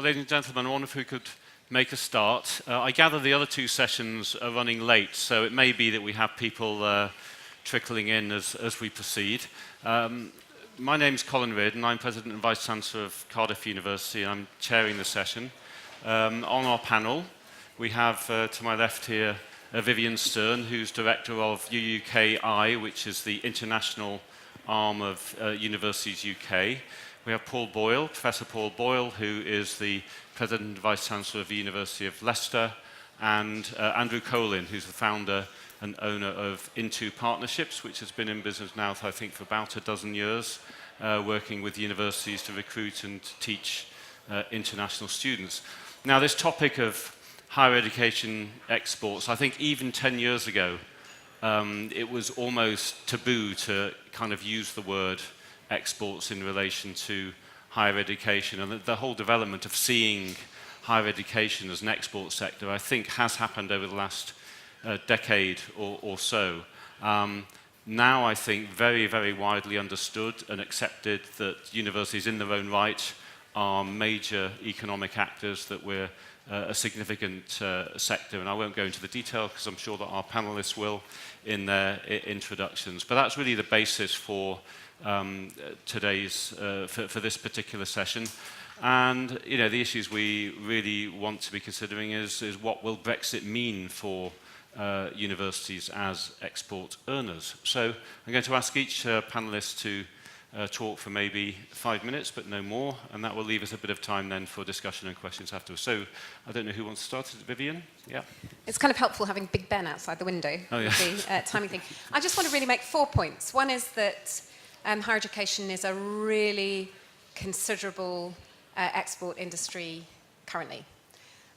Well, ladies and gentlemen, I wonder if we could make a start. I gather the other two sessions are running late, so it may be that we have people trickling in as we proceed. My name's Colin Ridd, and I'm President and Vice Chancellor of Cardiff University, and I'm chairing the session. On our panel, we have to my left here Vivienne Stern, who's Director of UUKI, which is the international arm of Universities UK. We have Paul Boyle, Professor Paul Boyle, who is the President and Vice Chancellor of the University of Leicester, and Andrew Colin, who's the founder and owner of Into Partnerships, which has been in business now, I think, for about a dozen years, working with universities to recruit and to teach international students. Now, this topic of higher education exports, I think even 10 years ago, it was almost taboo to kind of use the word exports in relation to higher education, and the whole development of seeing higher education as an export sector, I think, has happened over the last decade or so. Now, I think, very, very widely understood and accepted that universities in their own right are major economic actors, that we're a significant sector, and I won't go into the detail because I'm sure that our panelists will in their introductions. But that's really the basis for today's, for this particular session. And, you know, the issues we really want to be considering is what will Brexit mean for universities as export earners. So I'm going to ask each panelist to talk for maybe 5 minutes, but no more, and that will leave us a bit of time then for discussion and questions afterwards. So I don't know who wants to start. Is it Vivienne? Yeah. It's kind of helpful having Big Ben outside the window. Oh, yeah. The timing thing. I just want to really make 4 points. One is that higher education is a really considerable export industry currently.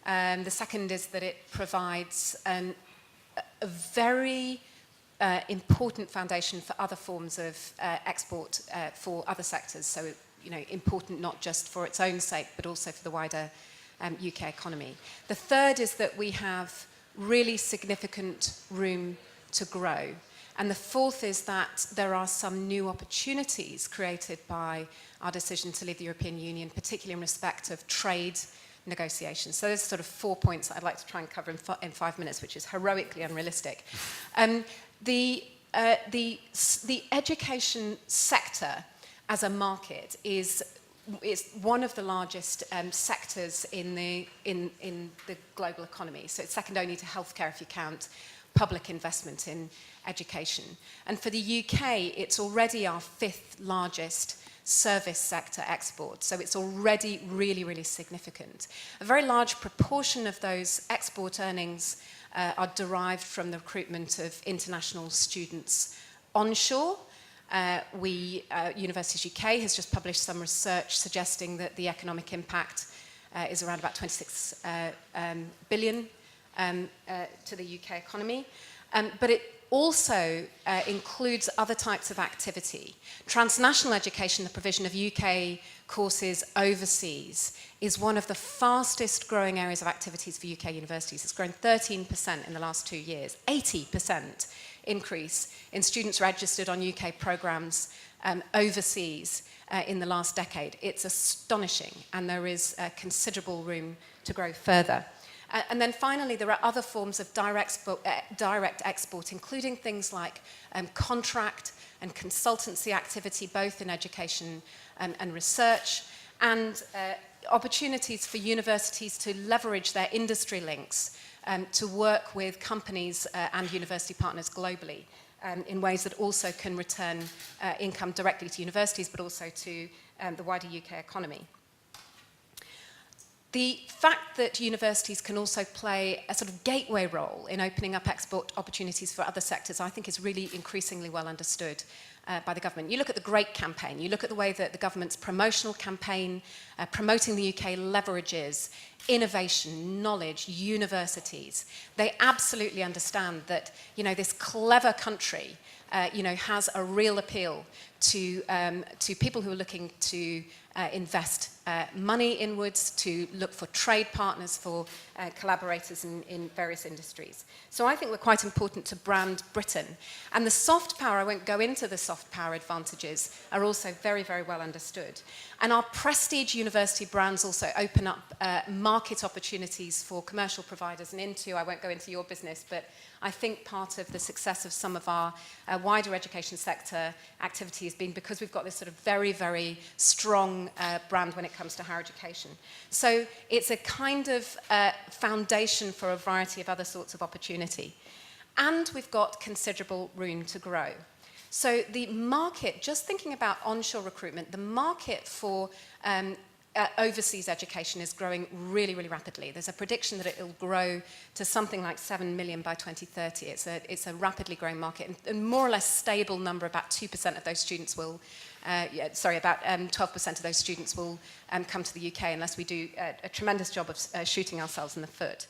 The second is that it provides a very important foundation for other forms of export for other sectors. So, you know, important not just for its own sake, but also for the wider UK economy. The third is that we have really significant room to grow. And the fourth is that there are some new opportunities created by our decision to leave the European Union, particularly in respect of trade negotiations. So there's sort of 4 points that I'd like to try and cover in 5 minutes, which is heroically unrealistic. The education sector as a market is one of the largest sectors in the global economy. So it's second only to healthcare if you count public investment in education. And for the UK, it's already our 5th largest service sector export. So it's already really, really significant. A very large proportion of those export earnings are derived from the recruitment of international students onshore. Universities UK has just published some research suggesting that the economic impact is around about 26 billion to the UK economy. But it also includes other types of activity. Transnational education, the provision of UK courses overseas, is one of the fastest growing areas of activities for UK universities. It's grown 13% in the last 2 years, 80% increase in students registered on UK programmes overseas in the last decade. It's astonishing, and there is considerable room to grow further. And then finally, there are other forms of direct export, including things like contract and consultancy activity, both in education and research, and opportunities for universities to leverage their industry links to work with companies and university partners globally in ways that also can return income directly to universities, but also to the wider UK economy. The fact that universities can also play a sort of gateway role in opening up export opportunities for other sectors, I think, is really increasingly well understood by the government. You look at the GREAT campaign, you look at the way that the government's promotional campaign promoting the UK leverages innovation, knowledge, universities. They absolutely understand that, this clever country, has a real appeal to people who are looking to invest money inwards, to look for trade partners, for collaborators in various industries. So I think we're quite important to brand Britain. And the soft power, I won't go into the soft power advantages, are also very, very well understood. And our prestige university brands also open up market opportunities for commercial providers and I won't go into your business, but I think part of the success of some of our wider education sector activity has been because we've got this sort of very, very strong brand when it comes to higher education. So it's a kind of foundation for a variety of other sorts of opportunity. And we've got considerable room to grow. So the market, just thinking about onshore recruitment, the market for overseas education is growing really, really rapidly. There's a prediction that it will grow to something like 7 million by 2030. It's a rapidly growing market, and more or less stable number, about 2% of those students will, about 12% of those students will come to the UK unless we do a tremendous job of shooting ourselves in the foot.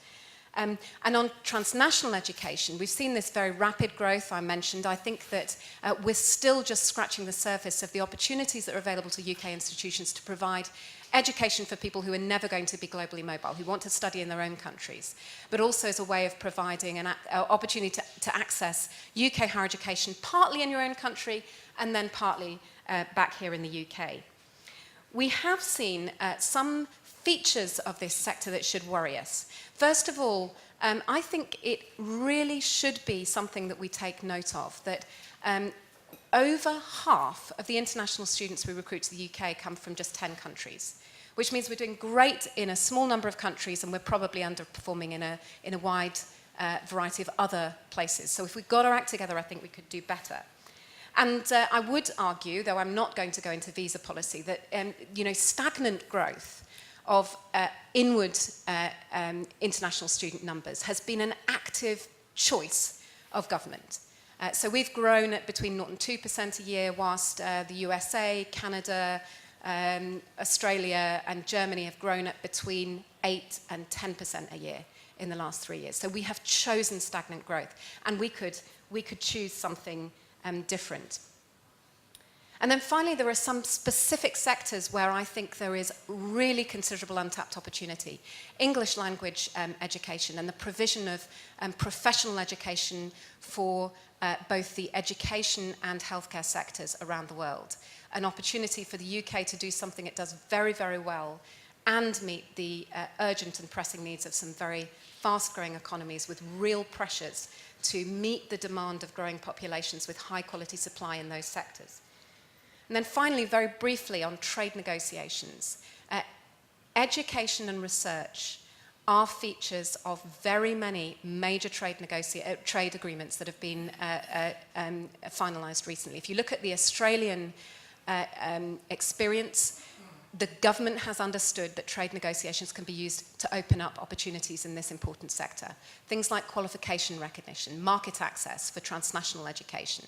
And on transnational education, we've seen this very rapid growth I mentioned. I think that we're still just scratching the surface of the opportunities that are available to UK institutions to provide education for people who are never going to be globally mobile, who want to study in their own countries, but also as a way of providing an opportunity to access UK higher education, partly in your own country and then partly back here in the UK. We have seen some features of this sector that should worry us. First of all, I think it really should be something that we take note of, that over half of the international students we recruit to the UK come from just 10 countries, which means we're doing great in a small number of countries and we're probably underperforming in a wide variety of other places. So if we got our act together, I think we could do better. And I would argue, though I'm not going to go into visa policy, that stagnant growth of inward international student numbers has been an active choice of government. So we've grown at between 0 and 2% a year, whilst the USA, Canada, Australia and Germany have grown at between 8 and 10% a year in the last 3 years. So we have chosen stagnant growth, and we could choose something different. And then finally, there are some specific sectors where I think there is really considerable untapped opportunity. English language education and the provision of professional education for both the education and healthcare sectors around the world. An opportunity for the UK to do something it does very, very well and meet the urgent and pressing needs of some very fast-growing economies with real pressures to meet the demand of growing populations with high-quality supply in those sectors. And then finally, very briefly on trade negotiations. Education and research are features of very many major trade agreements that have been finalised recently. If you look at the Australian experience, the government has understood that trade negotiations can be used to open up opportunities in this important sector. Things like qualification recognition, market access for transnational education,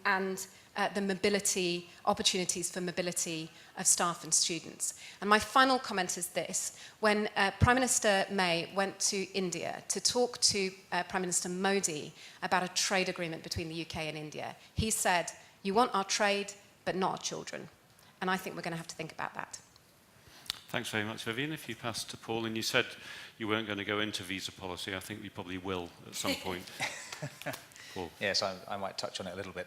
and the mobility, opportunities for mobility of staff and students. And my final comment is this. When Prime Minister May went to India to talk to Prime Minister Modi about a trade agreement between the UK and India, he said, "You want our trade, but not our children." And I think we're going to have to think about that. Thanks very much, Vivienne. If you pass to Paul, and you said you weren't going to go into visa policy, I think we probably will at some point. Paul. Yes, I might touch on it a little bit.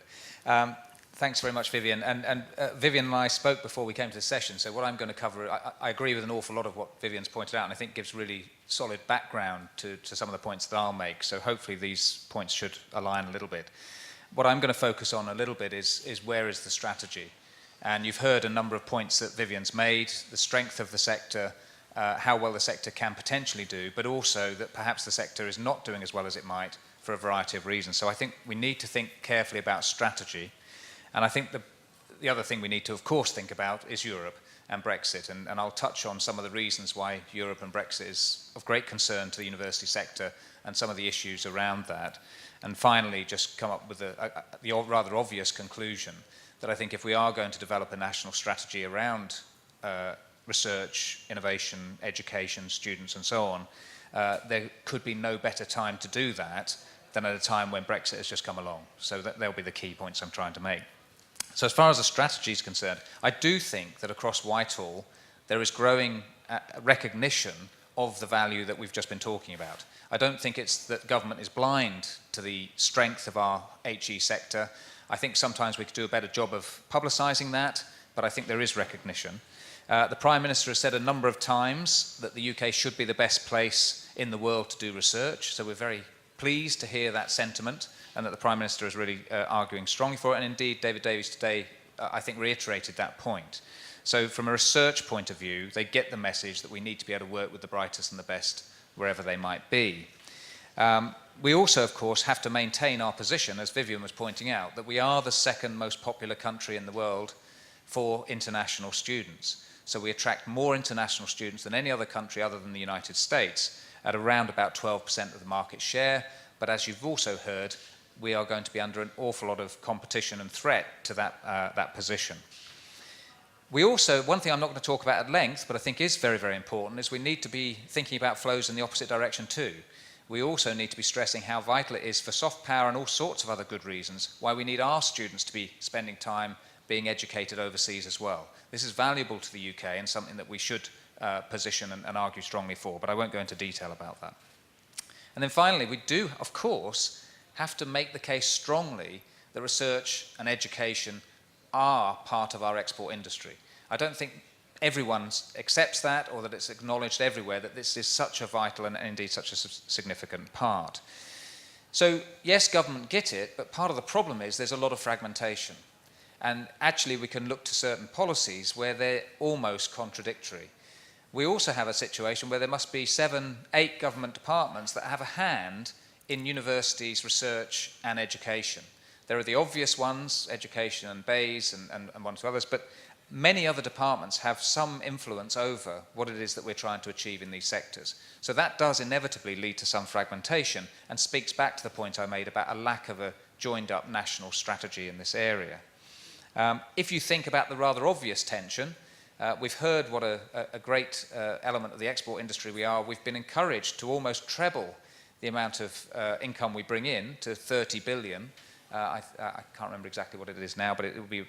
Thanks very much, Vivienne. And Vivienne and I spoke before we came to the session, so what I'm going to cover, I agree with an awful lot of what Vivienne's pointed out, and I think gives really solid background to some of the points that I'll make, so hopefully these points should align a little bit. What I'm going to focus on a little bit is where is the strategy? And you've heard a number of points that Vivienne's made, the strength of the sector, how well the sector can potentially do, but also that perhaps the sector is not doing as well as it might for a variety of reasons. So I think we need to think carefully about strategy. And I think the other thing we need to, of course, think about is Europe and Brexit. And I'll touch on some of the reasons why Europe and Brexit is of great concern to the university sector and some of the issues around that. And finally, just come up with the rather obvious conclusion that I think if we are going to develop a national strategy around research, innovation, education, students and so on, there could be no better time to do that than at a time when Brexit has just come along. So they'll be the key points I'm trying to make. So as far as the strategy is concerned, I do think that across Whitehall there is growing recognition of the value that we've just been talking about. I don't think it's that government is blind to the strength of our HE sector. I think sometimes we could do a better job of publicising that, but I think there is recognition. The Prime Minister has said a number of times that the UK should be the best place in the world to do research, so we're very pleased to hear that sentiment and that the Prime Minister is really arguing strongly for it, and indeed David Davies today, I think, reiterated that point. So from a research point of view, they get the message that we need to be able to work with the brightest and the best wherever they might be. We also, of course, have to maintain our position, as Vivian was pointing out, that we are the second most popular country in the world for international students. So we attract more international students than any other country other than the United States at around about 12% of the market share. But as you've also heard, we are going to be under an awful lot of competition and threat to that position. We also, one thing I'm not going to talk about at length, but I think is very, very important, is we need to be thinking about flows in the opposite direction too. We also need to be stressing how vital it is for soft power and all sorts of other good reasons, why we need our students to be spending time being educated overseas as well. This is valuable to the UK and something that we should position and argue strongly for, but I won't go into detail about that. And then finally, we do, of course, have to make the case strongly that research and education are part of our export industry. I don't think everyone accepts that, or that it's acknowledged everywhere that this is such a vital and indeed such a significant part. So yes, government get it, but part of the problem is there's a lot of fragmentation. And actually we can look to certain policies where they're almost contradictory. We also have a situation where there must be 7, 8 government departments that have a hand in universities, research and education. There are the obvious ones, education and BEIS and one or two others, but many other departments have some influence over what it is that we're trying to achieve in these sectors. So that does inevitably lead to some fragmentation and speaks back to the point I made about a lack of a joined-up national strategy in this area. If you think about the rather obvious tension, we've heard what a great element of the export industry we are. We've been encouraged to almost treble the amount of income we bring in to 30 billion. I can't remember exactly what it is now, but it will be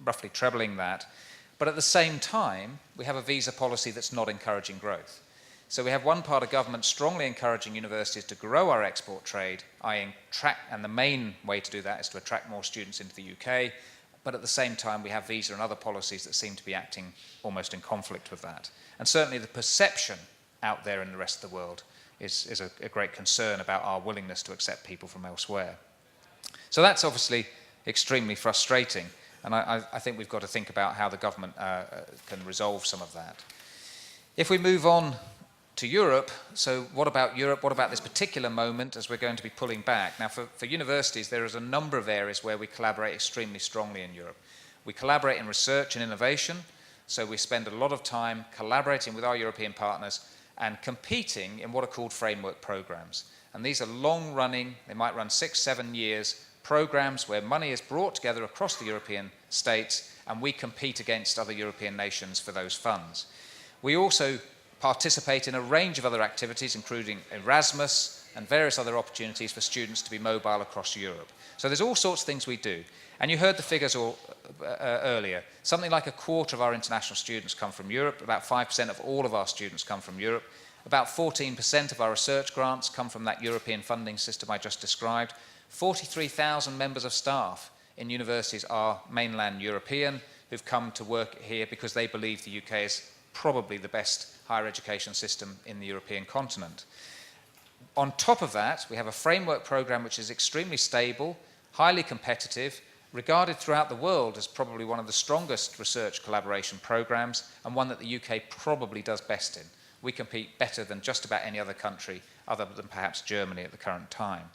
roughly trebling that. But at the same time, we have a visa policy that's not encouraging growth. So we have one part of government strongly encouraging universities to grow our export trade, and the main way to do that is to attract more students into the UK. But at the same time, we have visa and other policies that seem to be acting almost in conflict with that. And certainly the perception out there in the rest of the world is a great concern about our willingness to accept people from elsewhere. So that's obviously extremely frustrating. And I think we've got to think about how the government can resolve some of that. If we move on to Europe, so what about Europe? What about this particular moment as we're going to be pulling back? Now, for universities, there is a number of areas where we collaborate extremely strongly in Europe. We collaborate in research and innovation, so we spend a lot of time collaborating with our European partners and competing in what are called framework programs. And these are long-running, they might run 6, 7 years, programs where money is brought together across the European states and we compete against other European nations for those funds. We also participate in a range of other activities, including Erasmus and various other opportunities for students to be mobile across Europe. So there's all sorts of things we do. And you heard the figures earlier. Something like a quarter of our international students come from Europe, about 5% of all of our students come from Europe, about 14% of our research grants come from that European funding system I just described. 43,000 members of staff in universities are mainland European who've come to work here because they believe the UK is probably the best higher education system in the European continent. On top of that, we have a framework program which is extremely stable, highly competitive, regarded throughout the world as probably one of the strongest research collaboration programs and one that the UK probably does best in. We compete better than just about any other country other than perhaps Germany at the current time.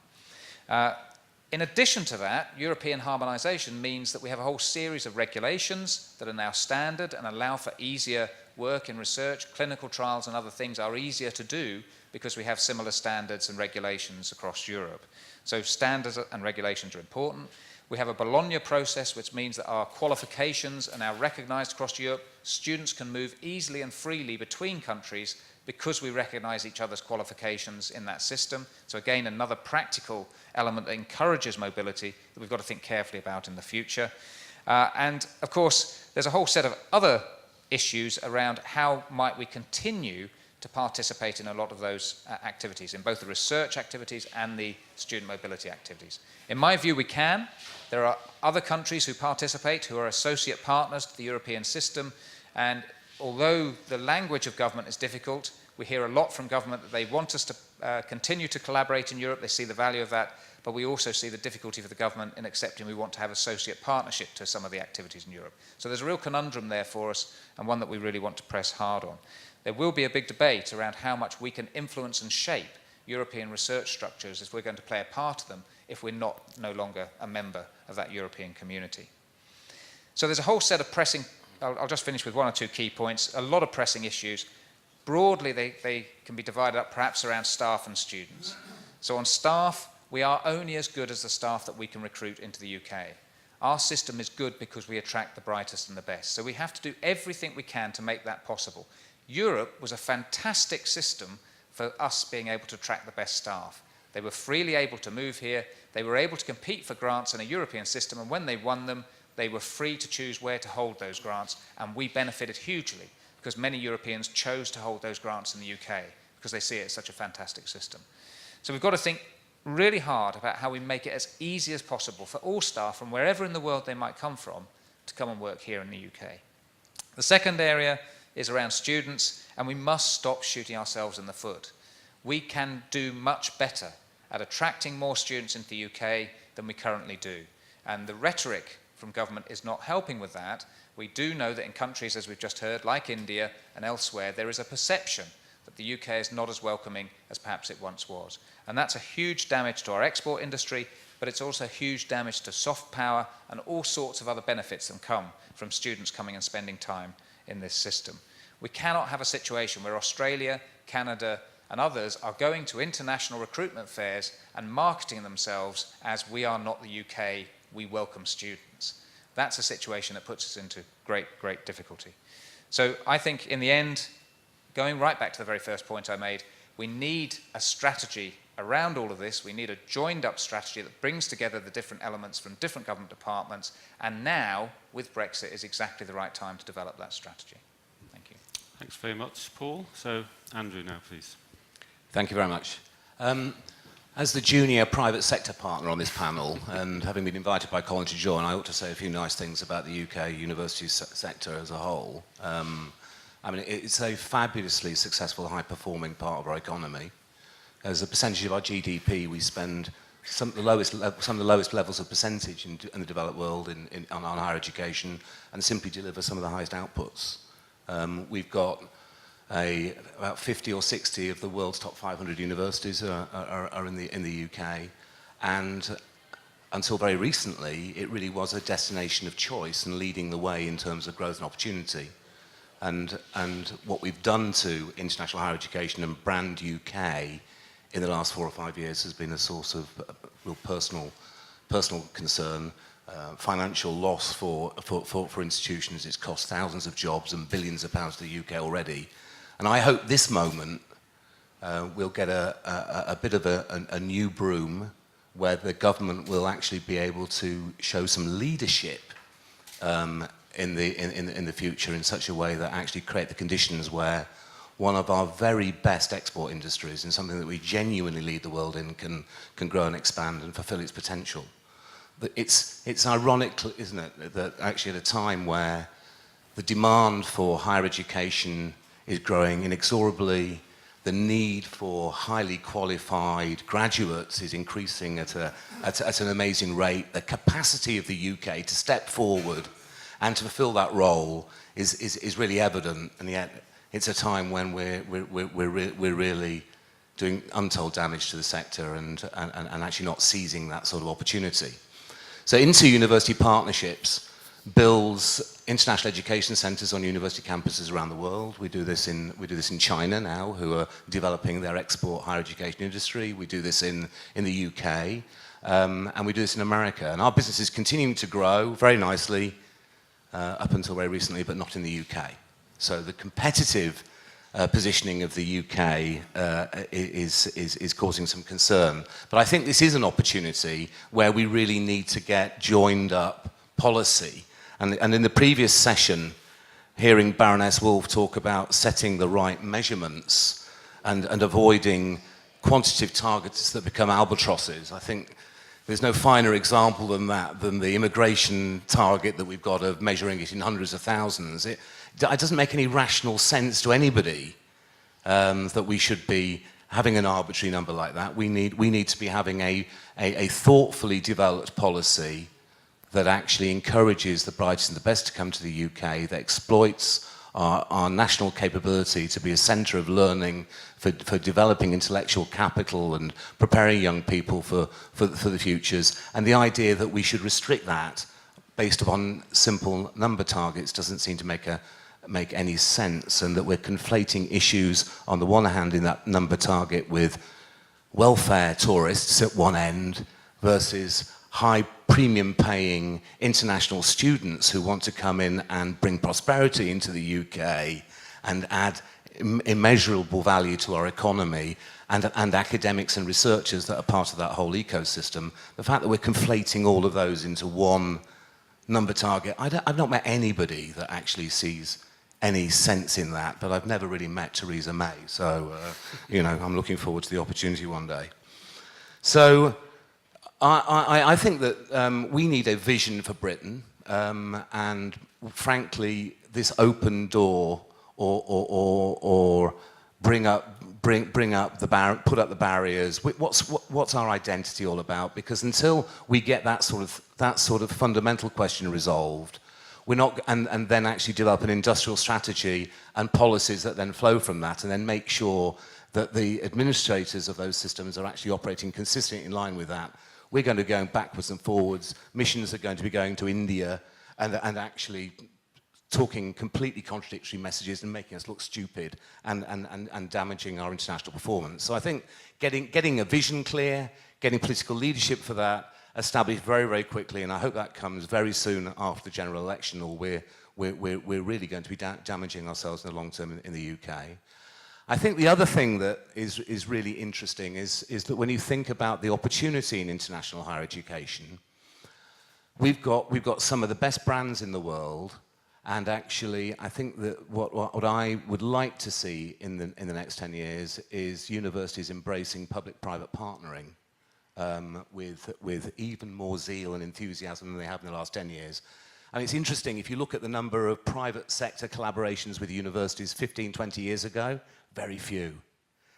In addition to that, European harmonisation means that we have a whole series of regulations that are now standard and allow for easier work in research. Clinical trials and other things are easier to do because we have similar standards and regulations across Europe. So standards and regulations are important. We have a Bologna process, which means that our qualifications are now recognised across Europe. Students can move easily and freely between countries because we recognise each other's qualifications in that system. So again, another practical element that encourages mobility that we've got to think carefully about in the future. And of course, there's a whole set of other issues around how might we continue to participate in a lot of those activities, in both the research activities and the student mobility activities. In my view, we can. There are other countries who participate, who are associate partners to the European system, and although the language of government is difficult, we hear a lot from government that they want us to continue to collaborate in Europe, they see the value of that, but we also see the difficulty for the government in accepting we want to have associate partnership to some of the activities in Europe. So there's a real conundrum there for us, and one that we really want to press hard on. There will be a big debate around how much we can influence and shape European research structures if we're going to play a part of them if we're no longer a member of that European community. So there's a whole set of pressing, I'll just finish with one or two key points, a lot of pressing issues. Broadly, they can be divided up perhaps around staff and students. So on staff, we are only as good as the staff that we can recruit into the UK. Our system is good because we attract the brightest and the best. So we have to do everything we can to make that possible. Europe was a fantastic system for us being able to attract the best staff. They were freely able to move here. They were able to compete for grants in a European system, and when they won them, they were free to choose where to hold those grants, and we benefited hugely because many Europeans chose to hold those grants in the UK because they see it as such a fantastic system. So we've got to think really hard about how we make it as easy as possible for all staff from wherever in the world they might come from to come and work here in the UK. The second area is around students, and we must stop shooting ourselves in the foot. We can do much better at attracting more students into the UK than we currently do. And the rhetoric from government is not helping with that. We do know that in countries, as we've just heard, like India and elsewhere, there is a perception that the UK is not as welcoming as perhaps it once was. And that's a huge damage to our export industry, but it's also huge damage to soft power and all sorts of other benefits that come from students coming and spending time in this system. We cannot have a situation where Australia, Canada, and others are going to international recruitment fairs and marketing themselves as we are not the UK, we welcome students. That's a situation that puts us into great, great difficulty. So I think in the end, going right back to the very first point I made, we need a strategy around all of this. We need a joined up strategy that brings together the different elements from different government departments, and now, with Brexit, is exactly the right time to develop that strategy. Thank you. Thanks very much, Paul. So, Andrew now, please. Thank you very much. As the junior private sector partner on this panel, and having been invited by Colin to join, I ought to say a few nice things about the UK university sector as a whole. I mean, it's a fabulously successful, high-performing part of our economy. As a percentage of our GDP, we spend some of the lowest levels of percentage in the developed world on higher education, and simply deliver some of the highest outputs. We've got about 50 or 60 of the world's top 500 universities are in the UK, and until very recently, it really was a destination of choice and leading the way in terms of growth and opportunity. And what we've done to international higher education and brand UK in the last 4 or 5 years has been a source of real personal concern, financial loss for institutions. It's cost thousands of jobs and billions of pounds to the UK already. And I hope this moment we'll get a bit of a new broom where the government will actually be able to show some leadership in the future in such a way that actually create the conditions where one of our very best export industries, and something that we genuinely lead the world in, can grow and expand and fulfill its potential. It's ironic, isn't it, that actually at a time where the demand for higher education is growing inexorably, the need for highly qualified graduates is increasing at an amazing rate, the capacity of the UK to step forward and to fulfill that role is really evident, and yet it's a time when we're really doing untold damage to the sector and actually not seizing that sort of opportunity. So inter-university partnerships builds international education centres on university campuses around the world. We do this in China now, who are developing their export higher education industry. We do this in the UK. and we do this in America. And our business is continuing to grow very nicely up until very recently, but not in the UK. So the competitive positioning of the UK is causing some concern. But I think this is an opportunity where we really need to get joined up policy. And in the previous session, hearing Baroness Wolf talk about setting the right measurements and avoiding quantitative targets that become albatrosses, I think there's no finer example than that, than the immigration target that we've got of measuring it in hundreds of thousands. It doesn't make any rational sense to anybody that we should be having an arbitrary number like that. We need to be having a thoughtfully developed policy that actually encourages the brightest and the best to come to the UK, that exploits our national capability to be a centre of learning for developing intellectual capital and preparing young people for the futures. And the idea that we should restrict that based upon simple number targets doesn't seem to make any sense, and that we're conflating issues on the one hand in that number target with welfare tourists at one end versus high premium paying international students who want to come in and bring prosperity into the UK and add immeasurable value to our economy, and academics and researchers that are part of that whole ecosystem. The fact that we're conflating all of those into one number target, I've not met anybody that actually sees any sense in that, but I've never really met Theresa May, so I'm looking forward to the opportunity one day. So I think that we need a vision for Britain, and frankly, this open door or put up the barriers. What's our identity all about? Because until we get that sort of fundamental question resolved, we're not, and then actually develop an industrial strategy and policies that then flow from that, and then make sure that the administrators of those systems are actually operating consistently in line with that. We're going to be going backwards and forwards. Missions are going to be going to India and actually talking completely contradictory messages and making us look stupid and damaging our international performance. So I think getting a vision clear, getting political leadership for that, established very, very quickly, and I hope that comes very soon after the general election, or we're really going to be damaging ourselves in the long term in the UK. I think the other thing that is really interesting is that when you think about the opportunity in international higher education, we've got some of the best brands in the world, and actually I think that what I would like to see in the next 10 years is universities embracing public-private partnering with even more zeal and enthusiasm than they have in the last 10 years. And it's interesting, if you look at the number of private sector collaborations with universities 15, 20 years ago, very few.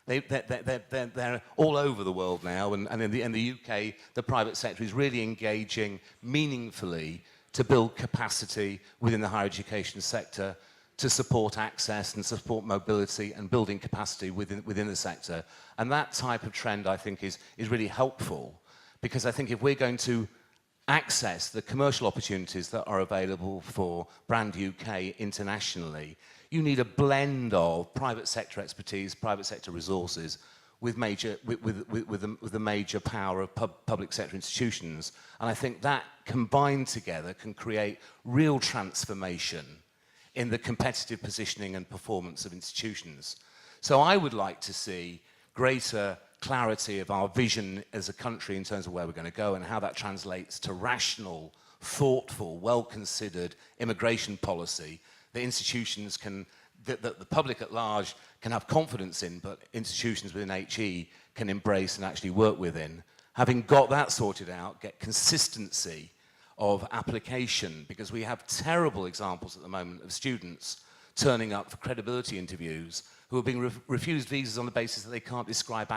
They're all over the world now, and in the UK, the private sector is really engaging meaningfully to build capacity within the higher education sector to support access and support mobility and building capacity within the sector. And that type of trend, I think, is really helpful, because I think if we're going to access the commercial opportunities that are available for Brand UK internationally, you need a blend of private sector expertise, private sector resources, with the major power of public sector institutions. And I think that combined together can create real transformation in the competitive positioning and performance of institutions. So I would like to see greater clarity of our vision as a country in terms of where we're going to go and how that translates to rational, thoughtful, well-considered immigration policy that institutions that the public at large can have confidence in, but institutions within HE can embrace and actually work within. Having got that sorted out, get consistency of application, because we have terrible examples at the moment of students turning up for credibility interviews who are being refused visas on the basis that they can't describe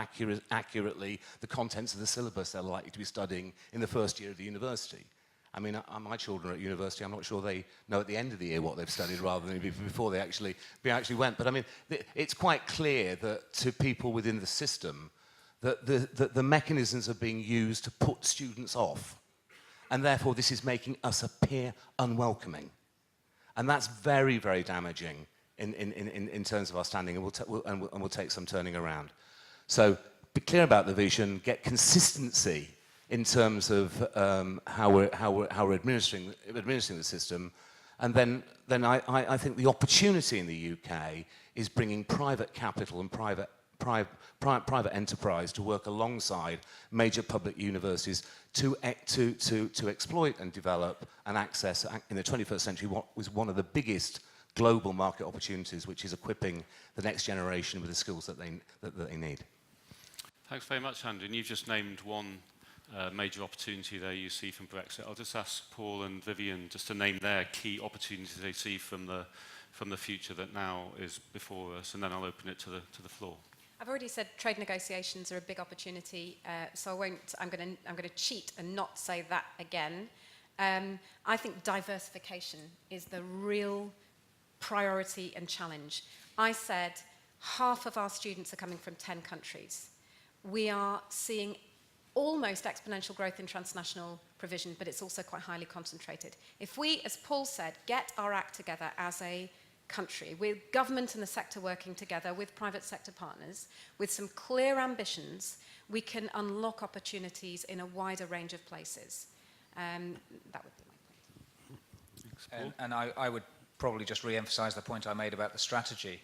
accurately the contents of the syllabus they're likely to be studying in the first year of the university. I mean, my children are at university, I'm not sure they know at the end of the year what they've studied rather than before they actually went. But I mean, it's quite clear that to people within the system that the mechanisms are being used to put students off. And therefore, this is making us appear unwelcoming. And that's very, very damaging in terms of our standing, and we'll take some turning around. So be clear about the vision, get consistency in terms of how we're administering the system. And then I think the opportunity in the UK is bringing private capital and private enterprise to work alongside major public universities to exploit and develop and access in the 21st century what was one of the biggest global market opportunities, which is equipping the next generation with the skills that they need. Thanks very much, Andrew. And you've just named one major opportunity there you see from Brexit. I'll just ask Paul and Vivian just to name their key opportunities they see from the future that now is before us, and then I'll open it to the floor. I've already said trade negotiations are a big opportunity, so I won't. I'm going to cheat and not say that again. I think diversification is the real priority and challenge. I said half of our students are coming from 10 countries. We are seeing almost exponential growth in transnational provision, but it's also quite highly concentrated. If we, as Paul said, get our act together as a country, with government and the sector working together, with private sector partners, with some clear ambitions, we can unlock opportunities in a wider range of places. That would be my point. Thanks, Paul. And I would probably just re-emphasize the point I made about the strategy.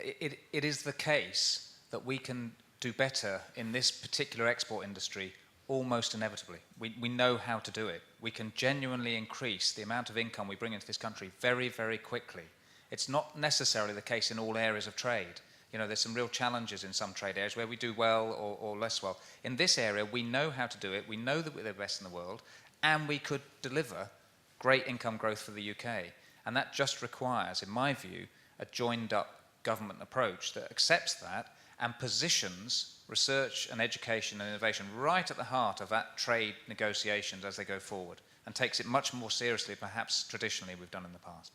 It is the case that we can do better in this particular export industry almost inevitably. We know how to do it. We can genuinely increase the amount of income we bring into this country very, very quickly. It's not necessarily the case in all areas of trade. You know, there's some real challenges in some trade areas where we do well or less well. In this area, we know how to do it. We know that we're the best in the world, and we could deliver great income growth for the UK. And that just requires, in my view, a joined-up government approach that accepts that and positions research and education and innovation right at the heart of that trade negotiations as they go forward, and takes it much more seriously, perhaps traditionally, we've done in the past.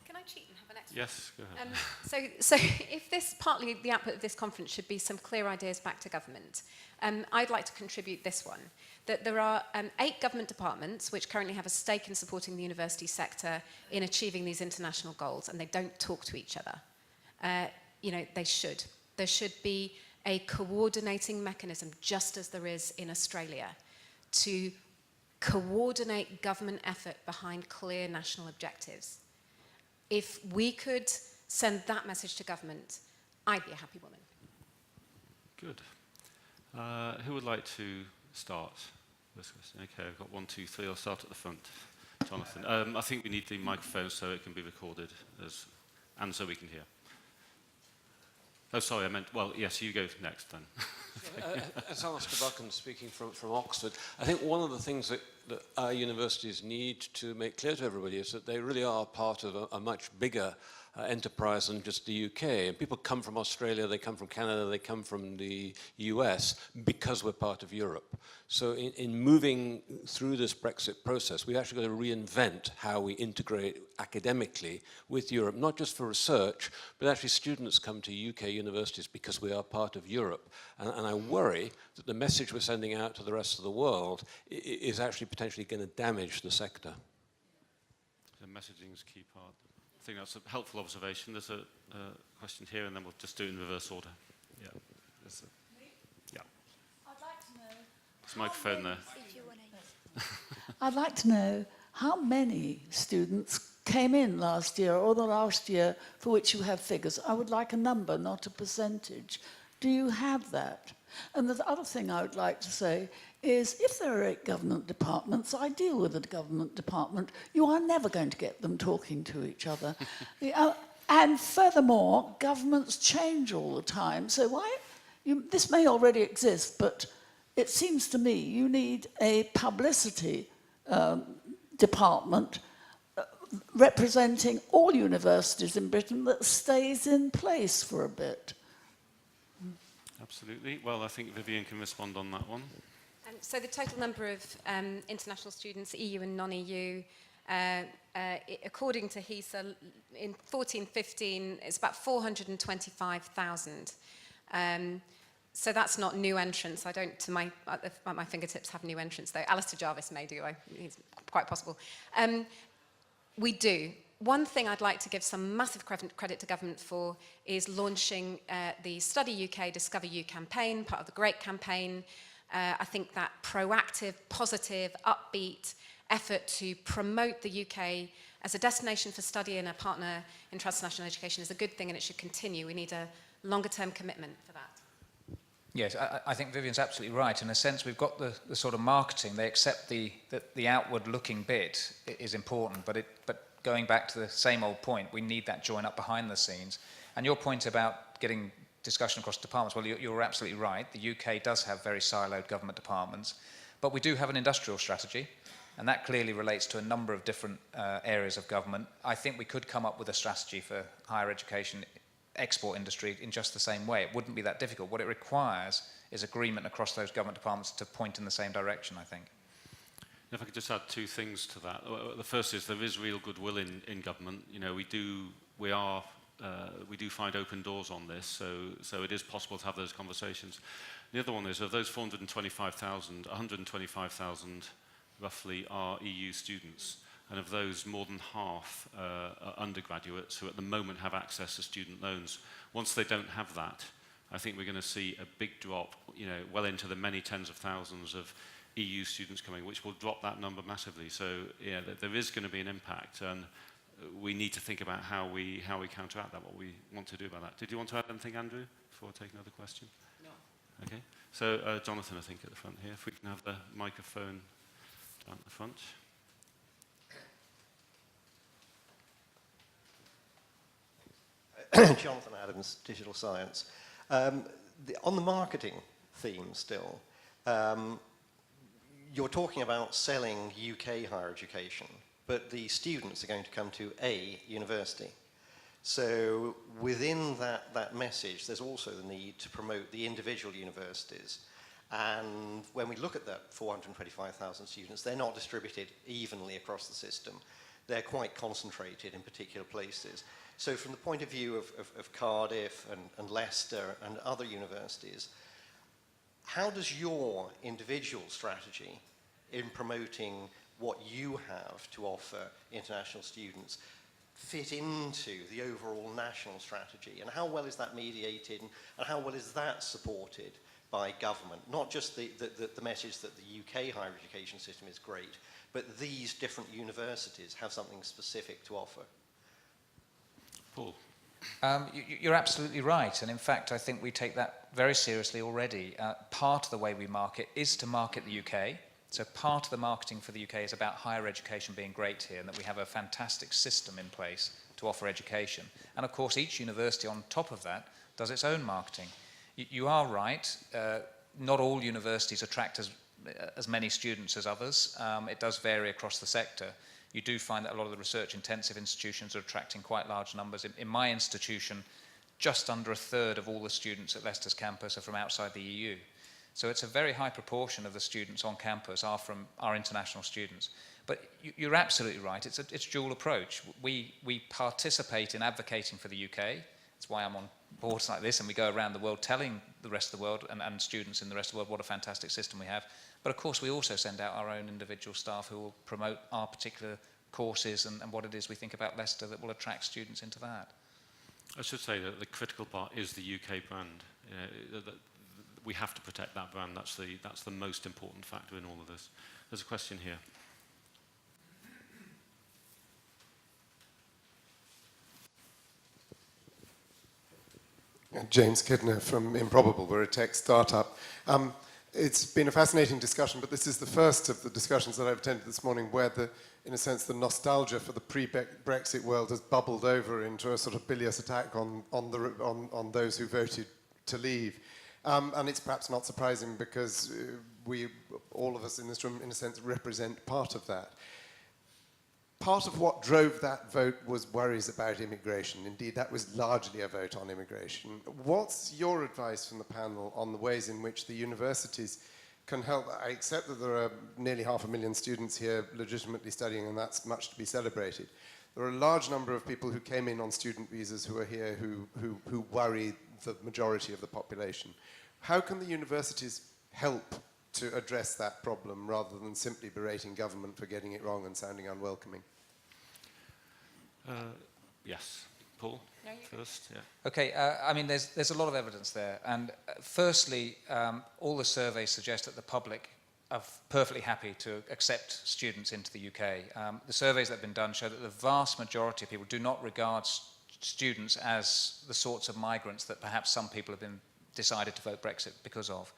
Can I cheat and have an extra? Yes, go ahead. So if this, partly the output of this conference should be some clear ideas back to government, I'd like to contribute this one, that there are 8 government departments which currently have a stake in supporting the university sector in achieving these international goals, and they don't talk to each other. They should. There should be a coordinating mechanism, just as there is in Australia, to coordinate government effort behind clear national objectives. If we could send that message to government, I'd be a happy woman. Good. Who would like to start this question? Okay, I've got 1, 2, 3. I'll start at the front. Jonathan. I think we need the microphone so it can be recorded and so we can hear. Oh, sorry, I meant, well, yes, you go next then. As Alistair Buchan speaking from Oxford, I think one of the things that our universities need to make clear to everybody is that they really are part of a much bigger enterprise than just the UK. And people come from Australia, they come from Canada, they come from the US because we're part of Europe. So in moving through this Brexit process, we've actually got to reinvent how we integrate academically with Europe, not just for research, but actually students come to UK universities because we are part of Europe. And I worry that the message we're sending out to the rest of the world is actually potentially going to damage the sector. The messaging is a key part. I think that's a helpful observation. There's a question here, and then we'll just do it in reverse order. Yeah. Yeah. I'd like to know. There's a microphone there. I'd like to know how many students came in last year or the last year for which you have figures. I would like a number, not a percentage. Do you have that? And the other thing I would like to say is if there are 8 government departments, I deal with a government department, you are never going to get them talking to each other. And furthermore, governments change all the time. So this may already exist, but it seems to me you need a publicity department representing all universities in Britain that stays in place for a bit. Absolutely. Well, I think Vivian can respond on that one. So the total number of international students, EU and non-EU, according to HESA, in 14-15, it's about 425,000. So that's not new entrants. I don't, at my fingertips, have new entrants, though. Alistair Jarvis may do. It's quite possible. We do. One thing I'd like to give some massive credit to government for is launching the Study UK, Discover U campaign, part of the GREAT campaign. I think that proactive, positive, upbeat effort to promote the UK as a destination for study and a partner in transnational education is a good thing, and it should continue. We need a longer-term commitment for that. Yes, I think Vivian's absolutely right. In a sense, we've got the sort of marketing. They accept the outward-looking bit is important, but going back to the same old point, we need that join up behind the scenes. And your point about getting discussion across departments, well, you're absolutely right. The UK does have very siloed government departments, but we do have an industrial strategy, and that clearly relates to a number of different areas of government. I think we could come up with a strategy for higher education export industry in just the same way. It wouldn't be that difficult. What it requires is agreement across those government departments to point in the same direction, I think. If I could just add two things to that. The first is there is real goodwill in government. You know, we do find open doors on this, so it is possible to have those conversations. The other one is, of those 425,000, 125,000 roughly are EU students. And of those, more than half are undergraduates who at the moment have access to student loans. Once they don't have that, I think we're going to see a big drop, you know, well into the many tens of thousands of EU students coming, which will drop that number massively. So, yeah, there is going to be an impact, and we need to think about how we counteract that, what we want to do about that. Did you want to add anything, Andrew, before I take another question? No. Okay. So, Jonathan, I think, at the front here. If we can have the microphone down at the front. Jonathan Adams, Digital Science. On the marketing theme still, you're talking about selling UK higher education, but the students are going to come to a university. So within that message, there's also the need to promote the individual universities. And when we look at that 425,000 students, they're not distributed evenly across the system. They're quite concentrated in particular places. So from the point of view of Cardiff and Leicester and other universities, how does your individual strategy in promoting what you have to offer international students fit into the overall national strategy? And how well is that mediated, and how well is that supported by government? Not just the message that the UK higher education system is great, but these different universities have something specific to offer. Paul. You're absolutely right, and in fact I think we take that very seriously already. Part of the way we market is to market the UK, so part of the marketing for the UK is about higher education being great here, and that we have a fantastic system in place to offer education. And of course each university on top of that does its own marketing. You are right, not all universities attract as many students as others. It does vary across the sector. You do find that a lot of the research-intensive institutions are attracting quite large numbers. In my institution, just under a third of all the students at Leicester's campus are from outside the EU. So it's a very high proportion of the students on campus are international students. But you're absolutely right, it's a dual approach. We participate in advocating for the UK. That's why I'm on boards like this, and we go around the world telling the rest of the world and students in the rest of the world what a fantastic system we have. But of course we also send out our own individual staff who will promote our particular courses and what it is we think about Leicester that will attract students into that. I should say that the critical part is the UK brand. We have to protect that brand. That's the most important factor in all of this. There's a question here. James Kidner from Improbable. We're a tech startup. It's been a fascinating discussion, but this is the first of the discussions that I've attended this morning where, in a sense, the nostalgia for the pre-Brexit world has bubbled over into a sort of bilious attack on those who voted to leave. And it's perhaps not surprising because all of us in this room, in a sense, represent part of that. Part of what drove that vote was worries about immigration. Indeed, that was largely a vote on immigration. What's your advice from the panel on the ways in which the universities can help? I accept that there are nearly 500,000 students here legitimately studying, and that's much to be celebrated. There are a large number of people who came in on student visas who are here who worry the majority of the population. How can the universities help to address that problem rather than simply berating government for getting it wrong and sounding unwelcoming? Yes, Paul, first. Yeah. Okay, I mean, there's a lot of evidence there. And firstly, all the surveys suggest that the public are perfectly happy to accept students into the UK. The surveys that have been done show that the vast majority of people do not regard students as the sorts of migrants that perhaps some people have been decided to vote Brexit because of.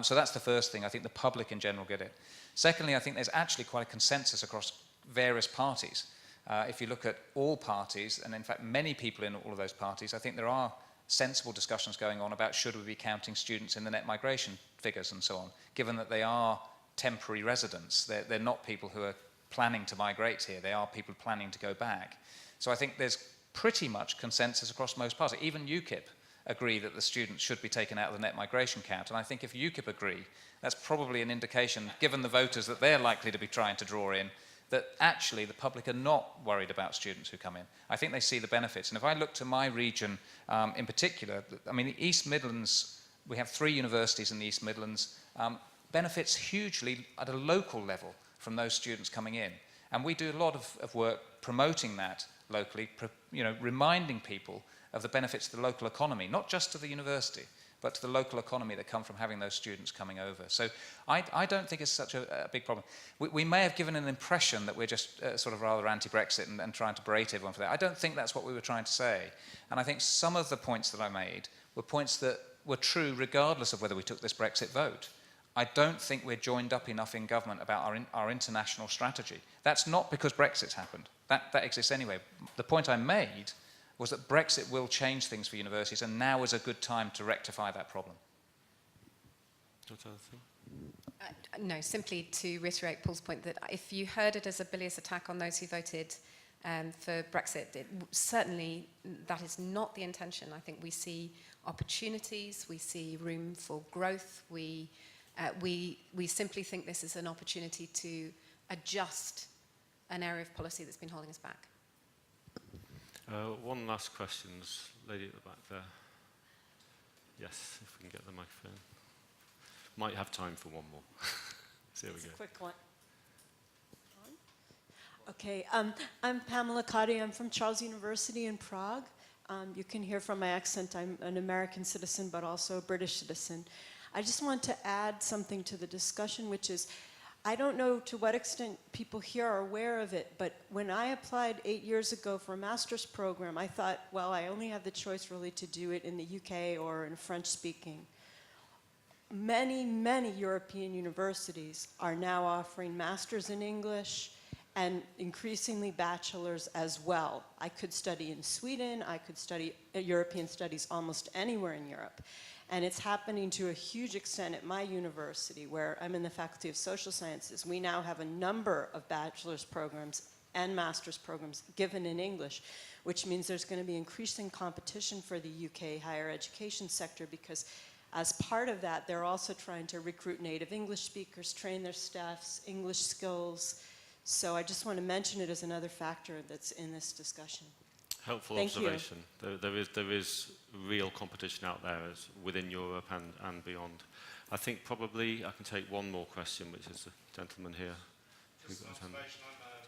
So that's the first thing. I think the public in general get it. Secondly, I think there's actually quite a consensus across various parties. If you look at all parties, and in fact many people in all of those parties, I think there are sensible discussions going on about should we be counting students in the net migration figures and so on, given that they are temporary residents. They're not people who are planning to migrate here. They are people planning to go back. So I think there's pretty much consensus across most parties. Even UKIP agree that the students should be taken out of the net migration count. And I think if UKIP agree, that's probably an indication, given the voters that they're likely to be trying to draw in, that actually the public are not worried about students who come in. I think they see the benefits. And if I look to my region in particular, I mean, the East Midlands, we have 3 universities in the East Midlands, benefits hugely at a local level from those students coming in. And we do a lot of work promoting that locally, reminding people of the benefits to the local economy, not just to the university, but to the local economy that come from having those students coming over. So I don't think it's such a big problem. We may have given an impression that we're just sort of rather anti-Brexit and trying to berate everyone for that. I don't think that's what we were trying to say. And I think some of the points that I made were points that were true regardless of whether we took this Brexit vote. I don't think we're joined up enough in government about our international strategy. That's not because Brexit's happened. That exists anyway. The point I made was that Brexit will change things for universities, and now is a good time to rectify that problem. No, simply to reiterate Paul's point that if you heard it as a bilious attack on those who voted for Brexit, certainly that is not the intention. I think we see opportunities, we see room for growth, we simply think this is an opportunity to adjust an area of policy that's been holding us back. One last question, lady at the back there. Yes, if we can get the microphone. Might have time for one more. So here we go. Quick one. Okay, I'm Pamela Cotty. I'm from Charles University in Prague. You can hear from my accent I'm an American citizen, but also a British citizen. I just want to add something to the discussion, which is, I don't know to what extent people here are aware of it, but when I applied 8 years ago for a master's program, I thought, well, I only have the choice really to do it in the UK or in French-speaking. Many, many European universities are now offering masters in English and increasingly bachelors as well. I could study in Sweden, I could study European studies almost anywhere in Europe. And it's happening to a huge extent at my university, where I'm in the Faculty of Social Sciences. We now have a number of bachelor's programs and master's programs given in English, which means there's going to be increasing competition for the UK higher education sector, because as part of that, they're also trying to recruit native English speakers, train their staff's English skills. So I just want to mention it as another factor that's in this discussion. Helpful Thank observation. There is real competition out there within Europe and beyond. I think probably I can take one more question, which is the gentleman here.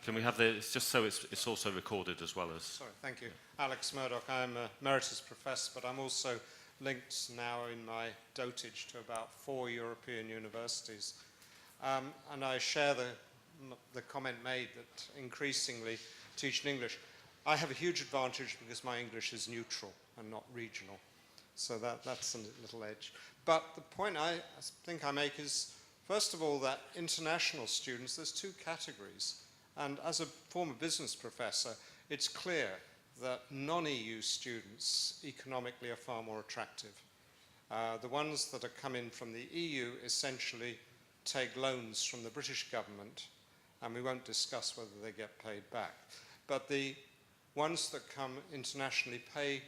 Can we have it's just so it's also recorded as well as... Sorry, thank you. Alex Murdoch. I'm a emeritus professor, but I'm also linked now in my dotage to about 4 European universities. And I share the comment made that increasingly teaching English. I have a huge advantage because my English is neutral and not regional. So that's a little edge. But the point I think I make is, first of all, that international students, there's 2 categories. And as a former business professor, it's clear that non-EU students economically are far more attractive. The ones that are coming from the EU essentially take loans from the British government, and we won't discuss whether they get paid back. But the ones that come internationally pay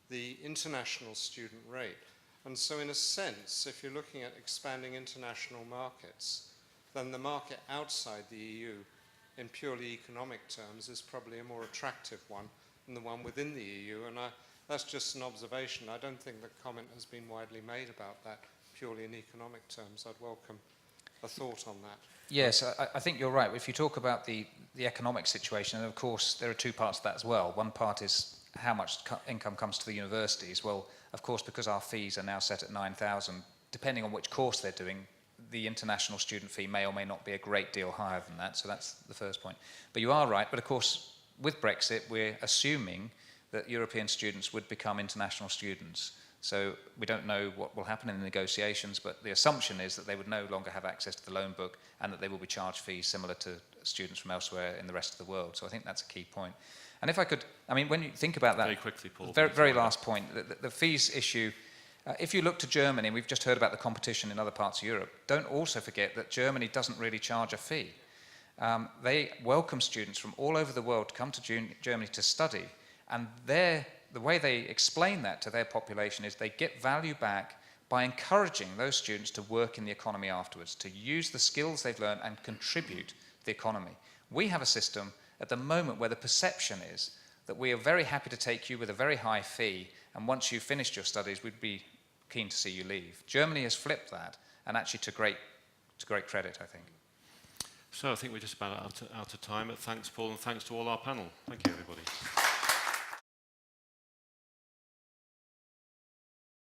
the international student rate. And so in a sense, if you're looking at expanding international markets, then the market outside the EU in purely economic terms is probably a more attractive one than the one within the EU. And that's just an observation. I don't think the comment has been widely made about that purely in economic terms. I'd welcome a thought on that. Yes, I think you're right. If you talk about the economic situation, and of course there are 2 parts to that as well. One part is how much income comes to the universities. Well, of course, because our fees are now set at 9,000, depending on which course they're doing, the international student fee may or may not be a great deal higher than that. So that's the first point. But you are right. But of course, with Brexit, we're assuming that European students would become international students. So we don't know what will happen in the negotiations, but the assumption is that they would no longer have access to the loan book and that they will be charged fees similar to students from elsewhere in the rest of the world. So I think that's a key point. And if I could, I mean, when you think about that, very quickly, Paul, very last point, the fees issue, if you look to Germany, and we've just heard about the competition in other parts of Europe, don't also forget that Germany doesn't really charge a fee. They welcome students from all over the world to come to Germany to study, and the way they explain that to their population is they get value back by encouraging those students to work in the economy afterwards, to use the skills they've learned and contribute to the economy. We have a system at the moment where the perception is that we are very happy to take you with a very high fee, and once you've finished your studies, we'd be keen to see you leave. Germany has flipped that, and actually to great credit, I think. So I think we're just about out of time, but thanks, Paul, and thanks to all our panel. Thank you, everybody.